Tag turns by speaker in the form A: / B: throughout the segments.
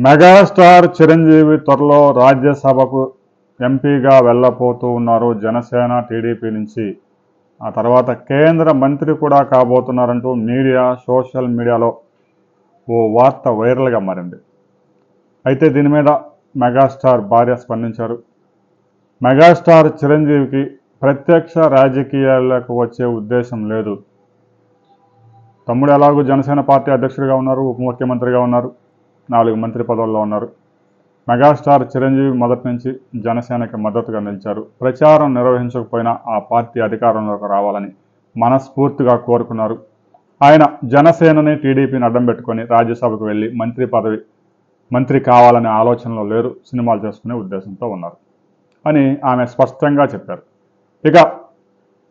A: Megastar Chiranjeevi త్వరలో రాజ్యసభకు ఎంపీగా వెళ్ళబోతూ ఉన్నారు జనసేన టీడీపీ నుంచి. ఆ తర్వాత కేంద్ర మంత్రి కూడా కాబోతున్నారంటూ సోషల్ మీడియాలో ఓ వార్త వైరల్గా మారింది. అయితే దీని మీద మెగాస్టార్ భార్య స్పందించారు. మెగాస్టార్ చిరంజీవికి ప్రత్యక్ష రాజకీయాలకు వచ్చే ఉద్దేశం లేదు. తమ్ముడు ఎలాగూ జనసేన పార్టీ అధ్యక్షుడిగా ఉన్నారు, ఉప ముఖ్యమంత్రిగా ఉన్నారు, 4 మంత్రి పదవుల్లో ఉన్నారు. మెగాస్టార్ చిరంజీవి మొదటి నుంచి జనసేనకి మద్దతుగా నిలిచారు. ప్రచారం నిర్వహించకపోయినా ఆ పార్టీ అధికారంలోకి రావాలని మనస్ఫూర్తిగా కోరుకున్నారు. ఆయన జనసేనని టీడీపీని అడ్డం పెట్టుకొని రాజ్యసభకు వెళ్ళి మంత్రి కావాలనే ఆలోచనలో లేరు, సినిమాలు చేసుకునే ఉద్దేశంతో ఉన్నారు అని ఆమె స్పష్టంగా చెప్పారు. ఇక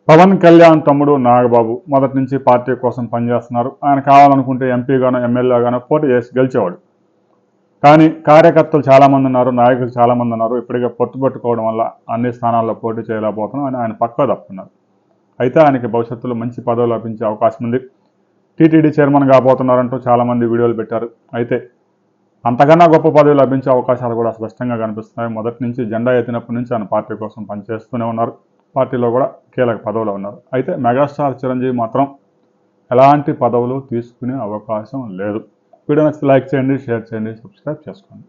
A: పవన్ కళ్యాణ్ తమ్ముడు నాగబాబు మొదటి నుంచి పార్టీ కోసం పనిచేస్తున్నారు. ఆయన కావాలనుకుంటే ఎంపీగానో ఎమ్మెల్యేగానో పోటీ చేసి గెలిచేవాడు. కానీ కార్యకర్తలు చాలామంది ఉన్నారు, నాయకులు చాలామంది ఉన్నారు. ఇప్పటికే పట్టుకోవడం వల్ల అన్ని స్థానాల్లో పోటీ చేయలేకపోతున్నాం అని ఆయన పక్క తప్పుతున్నారు. అయితే ఆయనకి భవిష్యత్తులో మంచి పదవి లభించే అవకాశం ఉంది. టీటీడీ చైర్మన్ కాబోతున్నారంటూ చాలామంది వీడియోలు పెట్టారు. అయితే అంతకన్నా గొప్ప పదవి లభించే అవకాశాలు కూడా స్పష్టంగా కనిపిస్తున్నాయి. మొదటి నుంచి జెండా ఎత్తినప్పటి నుంచి ఆయన పార్టీ కోసం పనిచేస్తూనే ఉన్నారు. పార్టీలో కూడా కీలక పదవులు ఉన్నారు. అయితే మెగాస్టార్ చిరంజీవి మాత్రం ఎలాంటి పదవులు తీసుకునే అవకాశం లేదు. వీడియో నచ్చితే లైక్ చేయండి, షేర్ చేయండి, సబ్స్క్రైబ్ చేసుకోండి.